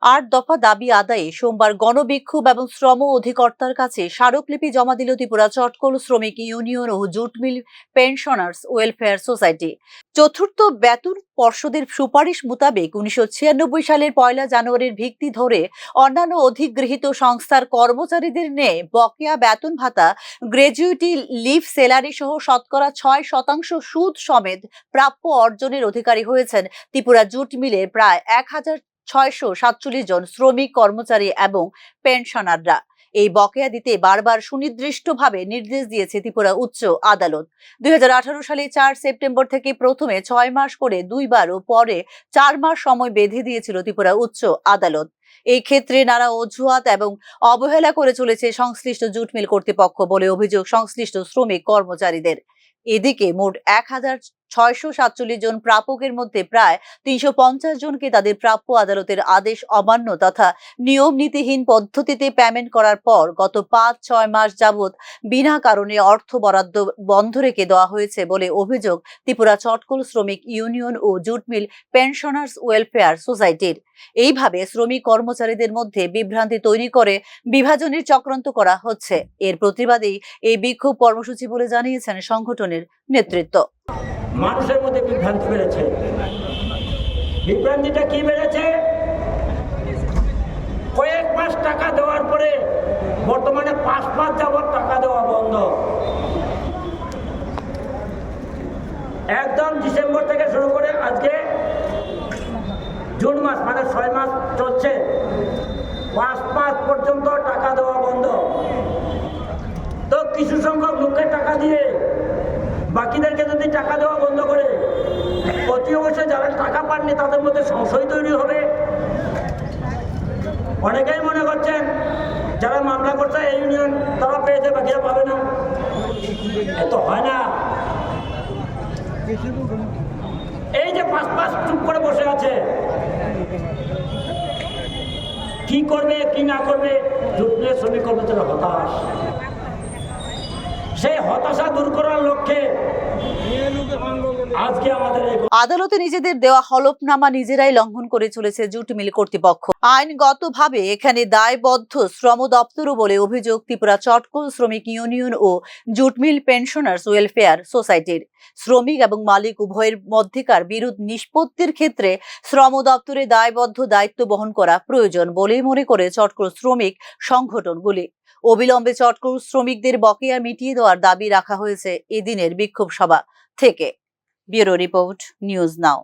8 দফা দাবি আদায়ে সোমবার গণবিক্ষোভ এবং শ্রম অধিকর্তার কাছে স্মারকলিপি জমা দিল ত্রিপুরা চটকল শ্রমিক ইউনিয়ন ও jute mill pensioners welfare society. চতুর্থ বেতন পর্ষদের সুপারিশ মোতাবেক 1996 সালের 1 জানুয়ারির ভিত্তি ধরে অন্যান্য অধিগৃহীত সংস্থার কর্মচারীদের নিয়ে বকেয়া বেতন ভাতা, গ্র্যাজুইটি, লিভ স্যালারি সহ শতকরা 6% সুদ সমেত প্রাপ্য অর্জনের অধিকারী হয়েছেন ত্রিপুরা জুট মিলের প্রায় 1647 জন শ্রমিক, কর্মচারী এবং পেনশনাররা। এই বকেয়া দিতে বারবার সুনির্দিষ্টভাবে নির্দেশ দিয়েছে ত্রিপুরা উচ্চ আদালত। 2018 সালে 4 সেপ্টেম্বর থেকে প্রথমে 6 মাস করে 2 বার ও পরে 4 মাস সময় বেঁধে দিয়েছিল ত্রিপুরা উচ্চ আদালত। এই ক্ষেত্রে নানা অজুহাত এবং অবহেলা করে চলেছে সংশ্লিষ্ট জুট মিল কর্তৃপক্ষ বলে অভিযোগ সংশ্লিষ্ট শ্রমিক কর্মচারীদের। এদিকে মোট 1647 জন প্রাপকের মধ্যে প্রায় 350 জনকে তাদের প্রাপ্য আদালতের আদেশ অমান্য তথা নিয়ম নীতিহীন পদ্ধতিতে পেমেন্ট করার পর গত 5-6 মাস যাবৎ বিনা কারণে অর্থ বরাদ্দ বন্ধ রেখে দেওয়া হয়েছে বলে অভিযোগ ত্রিপুরা চটকল শ্রমিক ইউনিয়ন ও জুট মিল পেনশনার্স ওয়েলফেয়ার সোসাইটির। এইভাবে শ্রমিক কর্মচারীদের মধ্যে বিভ্রান্তি তৈরি করে বিভাজনের চক্রান্ত করা হচ্ছে। এর প্রতিবাদেই এই বিক্ষোভ কর্মসূচি বলে জানিয়েছেন সংগঠনের নেতৃত্ব। মানুষের মধ্যে বিভ্রান্তি বেড়েছে। বিভ্রান্তিটা কি বেড়েছে? কয়েক মাস টাকা দেওয়ার পরে বর্তমানে 5 মাস যাবত টাকা দেওয়া বন্ধ। একদম ডিসেম্বর থেকে শুরু করে আজকে জুন মাস মানে 6 মাস চলছে, 5 মাস পর্যন্ত টাকা দেওয়া বন্ধ। তো কিছু সংখ্যক লোককে টাকা দিয়ে বাকিদেরকে যদি টাকা দেওয়া বন্ধ করে, প্রতি অবশ্যই যারা টাকা পাননি তাদের মধ্যে সংশয় তৈরি হবে। অনেকেই মনে করছেন যারা মামলা করছে এই ইউনিয়ন তারা পেয়েছে, বাকিরা পাবে না। এত হয় না। এই যে 5 মাস চুপ করে বসে আছে, কি করবে কি না করবে, জুট মিলের শ্রমিক কর্মচারীরা হতাশ। সেই হতাশা দূর করার লক্ষ্যে আজকে আমাদের আদালতে নিজেদের দেওয়া হলফনামা নিজেরাই লঙ্ঘন করে চলেছে জুট মিল কর্তৃপক্ষ। আইনগতভাবে এখানে দায়বদ্ধ শ্রম দপ্তরও বলে অভিযোগ ত্রিপুরা চটকল শ্রমিক ইউনিয়ন ও জুট মিল পেনশনার্স ওয়েলফেয়ার সোসাইটির। শ্রমিক এবং মালিক উভয়ের মধ্যকার বিরোধ নিষ্পত্তির ক্ষেত্রে শ্রম দপ্তরের দায়বদ্ধ দায়িত্ব বহন করা প্রয়োজন বলেই মনে করে চটকল শ্রমিক সংগঠনগুলি। অবিলম্বে চটকল শ্রমিকদের বকেয়া মিটিয়ে দেওয়ার দাবি রাখা হয়েছে এদিনের বিক্ষোভ সভা থেকে। Bureau report, news now.